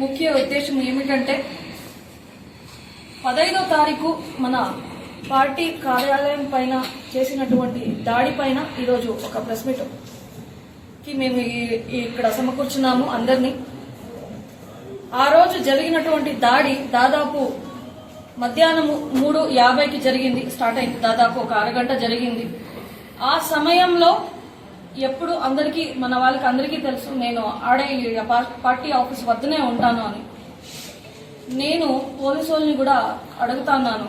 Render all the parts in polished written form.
ముఖ్య ఉద్దేశం ఏమిటంటే 15వ తారీఖు మన పార్టీ కార్యాలయం పైన చేసినటువంటి దాడి పైన ఈరోజు ఒక ప్రెస్ మీట్ కి మేము ఇక్కడ సమకూర్చున్నాము అందరినీ. ఆ రోజు జరిగినటువంటి దాడి దాదాపు మధ్యాహ్నం 3:50కి జరిగింది. స్టార్ట్ అయింది, దాదాపు ఒక అరగంట జరిగింది. ఆ సమయంలో ఎప్పుడు మన వాళ్ళకి అందరికీ తెలుసు నేను ఆడే పార్టీ ఆఫీస్ వద్దనే ఉంటాను అని. నేను పోలీసు వాళ్ళని కూడా అడుగుతున్నాను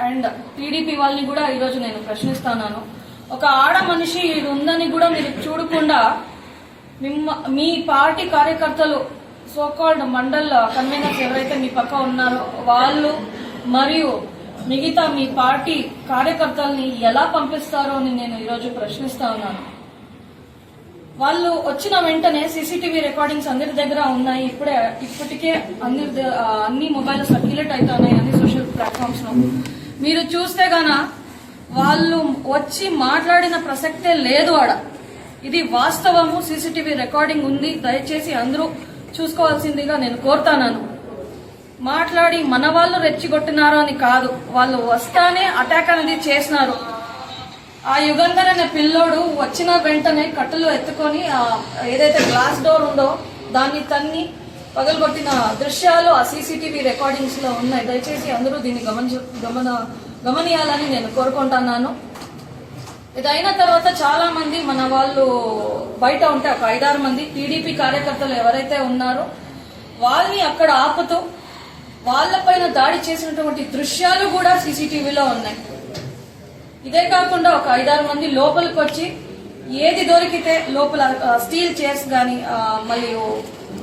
అండ్ టీడీపీ వాళ్ళని కూడా ఈరోజు నేను ప్రశ్నిస్తున్నాను. ఒక ఆడ మనిషి ఉందని కూడా మీరు చూడకుండా మీ పార్టీ కార్యకర్తలు సోకాల్డ్ మండల్ కన్వీనర్స్ ఎవరైతే మీ పక్క ఉన్నారో వాళ్ళు మరియు మిగతా మీ పార్టీ కార్యకర్తల్ని ఎలా పంపిస్తారో అని నేను ఈరోజు ప్రశ్నిస్తా ఉన్నాను. వాళ్ళు వచ్చిన వెంటనే సీసీటీవీ రికార్డింగ్స్ అందరి దగ్గర ఉన్నాయి. ఇప్పటికే అన్ని మొబైల్ సర్క్యులేట్ అవుతున్నాయి అన్ని సోషల్ ప్లాట్ఫామ్స్ లో. మీరు చూస్తే గాన వాళ్ళు వచ్చి మాట్లాడిన ప్రసక్తే లేదు ఆడ. ఇది వాస్తవము, సీసీటీవీ రికార్డింగ్ ఉంది. దయచేసి అందరూ చూసుకోవాల్సిందిగా నేను కోరుతాను. మాట్లాడి మన వాళ్ళు రెచ్చిగొట్టినారు అని కాదు, వాళ్ళు వస్తానే అటాక్ అనేది చేసినారు. ఆ యుగంధర్ అనే పిల్లోడు వచ్చిన వెంటనే కట్టెలు ఎత్తుకొని ఏదైతే గ్లాస్ డోర్ ఉందో దాన్ని తన్ని పగలగొట్టిన దృశ్యాలు ఆ సీసీటీవీ రికార్డింగ్స్ లో ఉన్నాయి. దయచేసి అందరూ దీన్ని గమనియాలని నేను కోరుకుంటున్నాను. ఇది అయిన తర్వాత చాలా మంది మన వాళ్ళు బయట ఉంటే ఒక 5-6 మంది టీడీపీ కార్యకర్తలు ఎవరైతే ఉన్నారో వాళ్ళని అక్కడ ఆపుతూ వాళ్ళపైన దాడి చేసినటువంటి దృశ్యాలు కూడా సీసీటీవీలో ఉన్నాయి. ఇదే కాకుండా ఒక 5-6 మంది లోపలికి వచ్చి ఏది దొరికితే లోపల స్టీల్ చైర్స్ గాని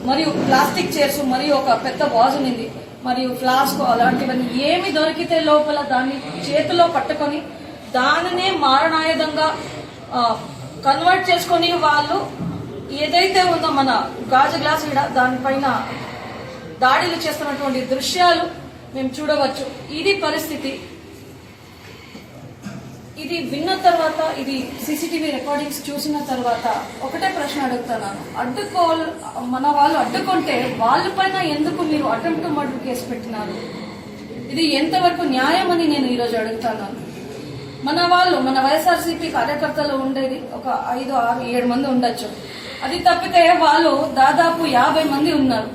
మరియు ప్లాస్టిక్ చైర్స్ మరియు ఒక పెద్ద వాజ్ ఉంది మరియు ఫ్లాస్క్ అలాంటివన్నీ ఏమి దొరికితే లోపల దాన్ని చేతిలో పట్టుకొని దానినే మారణాయుధంగా కన్వర్ట్ చేసుకుని వాళ్ళు ఏదైతే ఉందో మన గాజు గ్లాస్ దానిపైన దాడులు చేస్తున్నటువంటి దృశ్యాలు మేము చూడవచ్చు. ఇది పరిస్థితి. ఇది విన్న తర్వాత, ఇది సీసీటీవీ రికార్డింగ్స్ చూసిన తర్వాత ఒకటే ప్రశ్న అడుగుతున్నాను. మన వాళ్ళు అడ్డుకుంటే వాళ్ళపైన ఎందుకు మీరు అటెంప్ట్ మర్డర్ కేసు పెట్టినారు? ఇది ఎంతవరకు న్యాయం అని నేను ఈరోజు అడుగుతున్నాను. మన వైఎస్ఆర్సీపీ కార్యకర్తలు ఉండేది ఒక 5, 6, 7 మంది ఉండొచ్చు. అది తప్పితే వాళ్ళు దాదాపు 50 మంది ఉన్నారు.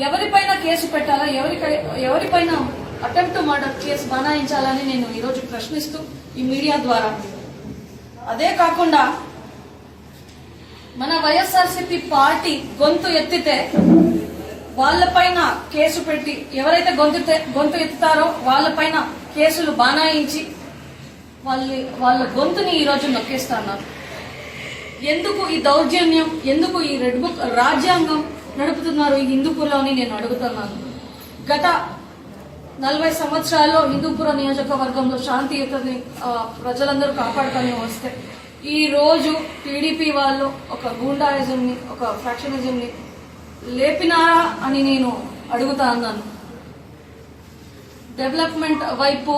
ఎవరిపైన కేసు పెట్టాలా, ఎవరిపైన అటెంప్ట్ మర్డర్ కేసు బనాయించాలని నేను ఈరోజు ప్రశ్నిస్తూ ఈ మీడియా ద్వారా. అదే కాకుండా మన వైఎస్ఆర్సీపీ పార్టీ గొంతు ఎత్తితే వాళ్ళపైన కేసు పెట్టి ఎవరైతే గొంతు ఎత్తుతారో వాళ్ళపైన కేసులు బనాయించి వాళ్ళ గొంతుని ఈరోజు నొక్కేస్తున్నారు. ఎందుకు ఈ దౌర్జన్యం, ఎందుకు ఈ రెడ్ బుక్ రాజ్యాంగం నడుపుతున్నారు ఈ హిందూపూర్లోని నేను అడుగుతున్నాను. గత 40 సంవత్సరాల్లో హిందూపుర నియోజకవర్గంలో శాంతియుతని ప్రజలందరూ కాపాడుకొని వస్తే ఈ రోజు టీడీపీ వాళ్ళు ఒక గూండాయిజంని, ఒక ఫ్యాక్షనిజంని లేపినారా అని నేను అడుగుతా ఉన్నాను. డెవలప్మెంట్ వైపు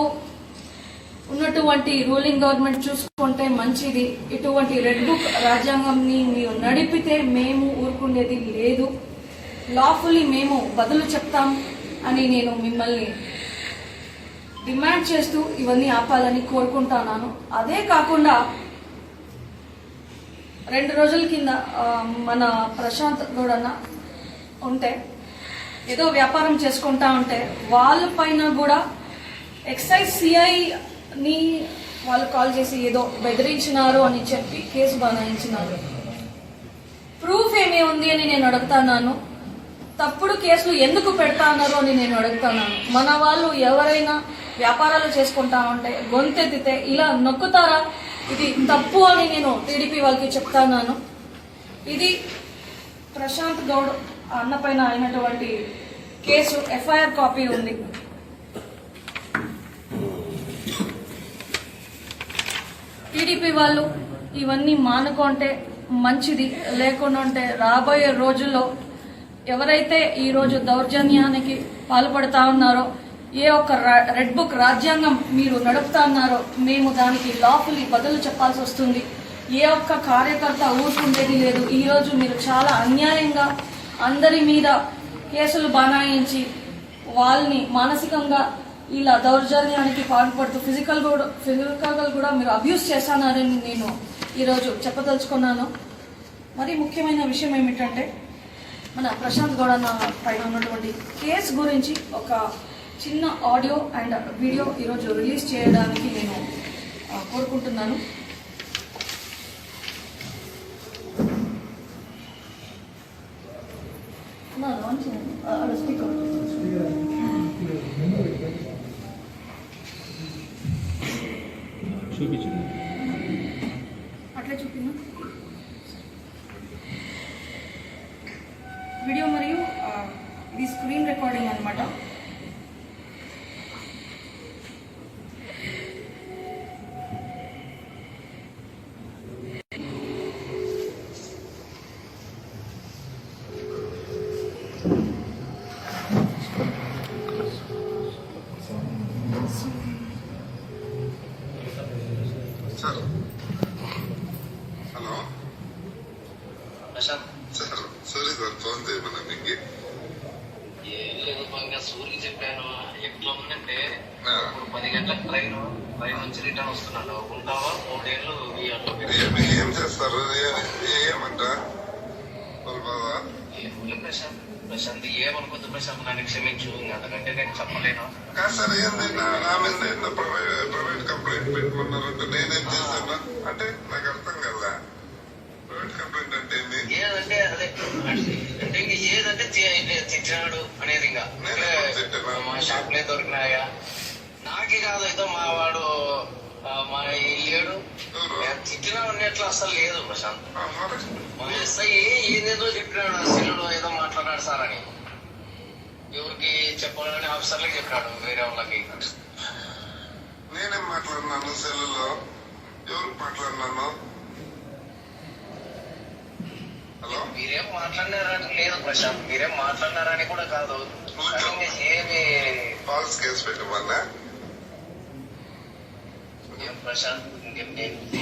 ఉన్నటువంటి రూలింగ్ గవర్నమెంట్ చూసుకుంటే మంచిది. ఇటువంటి రెడ్ బుక్ రాజ్యాంగంని మీరు నడిపితే మేము ఊరుకునేది లేదు. లాఫుల్లీ మేము బదులు చెప్తాం అని నేను మిమ్మల్ని డిమాండ్ చేస్తూ ఇవన్నీ ఆపాలని కోరుకుంటున్నాను. అదే కాకుండా 2 రోజుల కింద మన ప్రశాంత్ గౌడన్న ఉంటే ఏదో వ్యాపారం చేసుకుంటా ఉంటే వాళ్ళ పైన కూడా ఎక్సైజ్ సిఐని వాళ్ళు కాల్ చేసి ఏదో బెదిరించినారు అని చెప్పి కేసు బనాయించినారు. ప్రూఫ్ ఏమి ఉంది అని నేను అడుగుతున్నాను. తప్పుడు కేసులు ఎందుకు పెడతా అన్నారు అని నేను అడుగుతున్నాను. మన వాళ్ళు ఎవరైనా వ్యాపారాలు చేసుకుంటా ఉంటే గొంతెత్తితే ఇలా నొక్కుతారా? ఇది తప్పు అని నేను టీడీపీ వాళ్ళకి చెప్తాను. ఇది ప్రశాంత్ గౌడ్ అన్న పైన అయినటువంటి కేసు ఎఫ్ఐఆర్ కాపీ ఉంది. టీడీపీ వాళ్ళు ఇవన్నీ మానుకుంటే మంచిది. లేకుండా ఉంటే రాబోయే రోజుల్లో ఎవరైతే ఈ రోజు దౌర్జన్యానికి పాల్పడతా ఉన్నారో, ఏ ఒక్క రెడ్ బుక్ రాజ్యాంగం మీరు నడుపుతా ఉన్నారో మేము దానికి లాఫుల్లీ బదులు చెప్పాల్సి వస్తుంది. ఏ ఒక్క కార్యకర్త ఊరుకుండేది లేదు. ఈ రోజు మీరు చాలా అన్యాయంగా అందరి మీద కేసులు బనాయించి వాళ్ళని మానసికంగా ఇలా దౌర్జన్యానికి పాల్పడుతూ ఫిజికల్ కూడా మీరు అబ్యూస్ చేస్తానని నేను ఈరోజు చెప్పదలుచుకున్నాను. మరి ముఖ్యమైన విషయం ఏమిటంటే మన ప్రశాంత్ గౌడ పైన ఉన్నటువంటి కేసు గురించి ఒక చిన్న ఆడియో అండ్ వీడియో ఈరోజు రిలీజ్ చేయడానికి నేను కోరుకుంటున్నాను. అట్లే చూపినా వీడియో మరియు ఇది స్క్రీన్ రికార్డింగ్ అన్నమాట. హలో సార్, సూర్య సార్ ఫోన్ చేయమన్నా మీకు ఏం లేదు బాగా సూర్యుకి చెప్పాను. ఎట్లా ఉందంటే ఇప్పుడు 10 గంటలకు ట్రైన్ నుంచి రిటర్న్ వస్తున్నాడు. ఉంటావా 3 ఏళ్ళు ఏం చేస్తారు ఏమంట బాబా ప్రశాంత్ ఏమనుకోద్దు ప్రశాంత్, నన్ను క్షమించు. అంతకంటే నేను చెప్పలేను. కాదు సార్, ఏంది నా మీద ప్రైవేట్ కంప్లైంట్ పెట్టుకున్నారంటే నేనేం చేశాను అంటే నాకు అర్థం కదా. ప్రైవేట్ కంప్లైంట్ అంటే ఏంది? ఏదంటే అదే అంటే ఇంక ఏదంటే తిట్టినాడు అనేది. ఇంకా మా షాప్లే దొరికినాయా నాకే కాదు, అయితే మా వాడు మా ఇల్లేడు తిట్టినా ఉన్నట్లు అసలు లేదు ప్రశాంత్. మా ఎస్ఐ ఏదేదో చెప్పినాడు, సెల్లులో ఏదో మాట్లాడాడు సార్ అని. ఎవరికి చెప్పాలని ఆఫీసర్లకి చెప్పినాడు, వేరే వాళ్ళకి. నేనేం మాట్లాడినాను సెల్లులో? ఎవరికి మాట్లాడినాను? హలో, మీరేం మాట్లాడినారని లేదు ప్రశాంత్, మీరేం మాట్లాడినారని కూడా కాదు. ఏమి ఫాల్స్ కేసు పెట్టమన్నా ఏం ప్రశాంత్,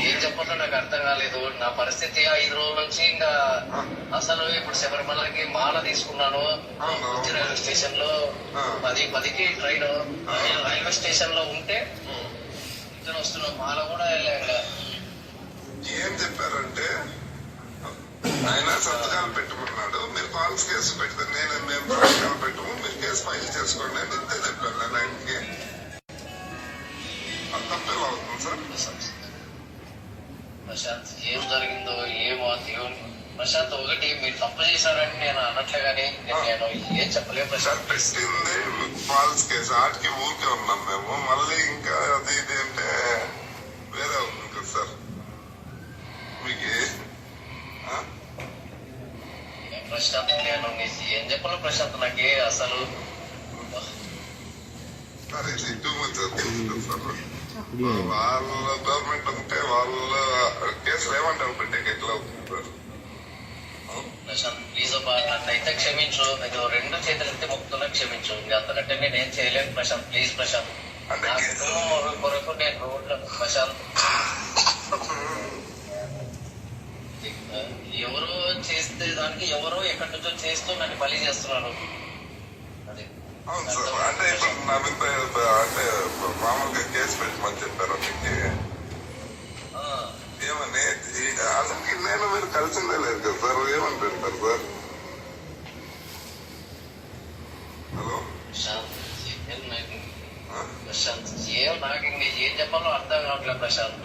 ఏం చెప్పాలో నాకు అర్థం కాలేదు. నా పరిస్థితి 5 రోజుల నుంచి ఇంకా అసలు ఇప్పుడు శబరిమలకి మాల తీసుకున్నాను. రైల్వే స్టేషన్ లో 10:10కి ట్రైన్ రైల్వే స్టేషన్ లో ఉంటే ఇద్దరు వస్తున్నాం. మాల కూడా వెళ్ళాక ఏం చెప్పారంటే ఆయన సంతకాలు పెట్టమన్నాడు. మీరు ఫాల్స్ కేసు పెడితే మేము సంతకాలు పెట్టము, మీరు కేసు ఫైల్ చేసుకోండి అని ఇంతే చెప్పాను నేను ఆయనకి. తప్పేలా అవుతుంది సార్? ప్రశాంత్ ఏం జరిగిందో ఏమో దేవుని. ప్రశాంత్ ఒకటి మీరు తప్పు చేశారని నేను అనట్లే కానీ నేను ఏం చెప్పలేము ప్రశాంత్. పెట్టింది ఫాల్స్ కేసు, ఆటికి ఊరికే ఉన్నాం మేము. మళ్ళీ ఇంకా అది ఇది అంటే వేరే అవుతుంది కదా సార్ మీకు. ప్రశాంత్ నేను ఏం చెప్పాలి ప్రశాంత్, నాకే అసలు వాళ్ళ గవర్నమెంట్ ఉంటే వాళ్ళ కేసులు ఏమంటారు పెట్టేకి ఎట్లా అవుతుంది సార్? ప్రశాంత్ ప్లీజ్ నన్నైతే క్షమించు. నేను 2 చేతులైతే మొక్కుతున్నా, క్షమించు. ఇంకా అంతకంటే నేనేం చేయలేను ప్రశాంత్. ప్లీజ్ ప్రశాంత్, నా కుటుంబం కొరకు నేను రోడ్ల ప్రశాంత్. ఎవరో చేస్తే దానికి ఎవరో ఎక్కడి నుంచో చేస్తూ నన్ను బలి చేస్తున్నారు. అది అవును సార్. అంటే ఇప్పుడు నా మీద అంటే మామూలుగా కేసు పెట్టమని చెప్పారు మీకు ఏమని? అసలు నేను మీరు కలిసిందే లేదు కదా సార్, ఏమని పెడతారు సార్? హలో ప్రశాంత్, ఏం నాకు ఇంక ఏం చెప్పాలో అర్థం కావట్లేదు ప్రశాంత్.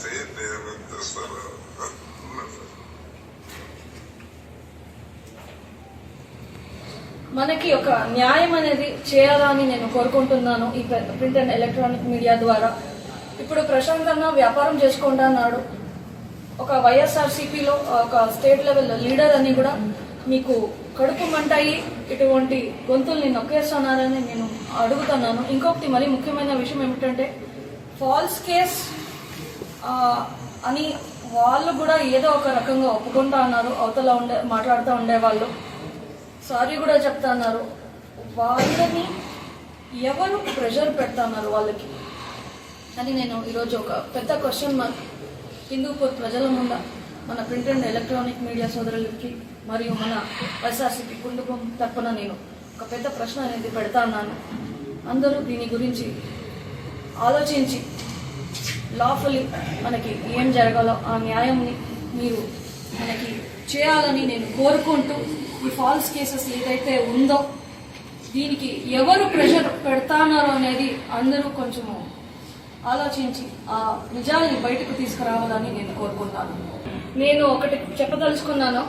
చేయండి, ఏమేమి చేస్తారు? మనకి ఒక న్యాయం అనేది చేయాలని నేను కోరుకుంటున్నాను ఈ ప్రింట్ అండ్ ఎలక్ట్రానిక్ మీడియా ద్వారా. ఇప్పుడు ప్రశాంత్ అన్న వ్యాపారం చేసుకుంటా అన్నాడు. ఒక వైఎస్ఆర్సీపీలో ఒక స్టేట్ లెవెల్ లీడర్ అని కూడా మీకు కడుపు మంటాయి ఇటువంటి గొంతుల్ని నొక్కేస్తున్నారని నేను అడుగుతున్నాను. ఇంకొకటి మరీ ముఖ్యమైన విషయం ఏమిటంటే ఫాల్స్ కేస్ అని వాళ్ళు కూడా ఏదో ఒక రకంగా ఒప్పుకుంటా అన్నారు. అవతల మాట్లాడుతూ ఉండేవాళ్ళు సారీ కూడా చెప్తా అన్నారు. వాళ్ళని ఎవరు ప్రెషర్ పెడతాన్నారు వాళ్ళకి అని నేను ఈరోజు ఒక పెద్ద క్వశ్చన్ మార్క్ హిందూపూర్ ప్రజల ముందు మన ప్రింట్ అండ్ ఎలక్ట్రానిక్ మీడియా సోదరులకి మరియు మన వైఎస్ఆర్సీపీ కుటుంబం తరపున నేను ఒక పెద్ద ప్రశ్న అనేది పెడతాన్నాను. అందరూ దీని గురించి ఆలోచించి లాఫుల్లీ మనకి ఏం జరగాలో ఆ న్యాయంని మీరు మనకి చేయాలని నేను కోరుకుంటూ, ఈ ఫాల్స్ కేసెస్ ఏదైతే ఉందో దీనికి ఎవరు ప్రెషర్ పెడతానారో అనేది అందరూ కొంచెము ఆలోచించి ఆ నిజాల్ని బయటకు తీసుకురావాలని నేను కోరుకుంటాను. నేను ఒకటి చెప్పదలుచుకున్నాను.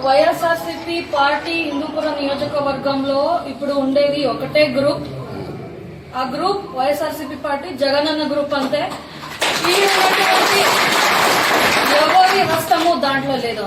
వైఎస్ఆర్సీపీ పార్టీ హిందూపురం నియోజకవర్గంలో ఇప్పుడు ఉండేది ఒకటే గ్రూప్. ఆ group YSRCP party Jagananna group అంతే. ఈ ఉన్నటువంటి ఎవరి హస్తము దాంట్లో లేదు.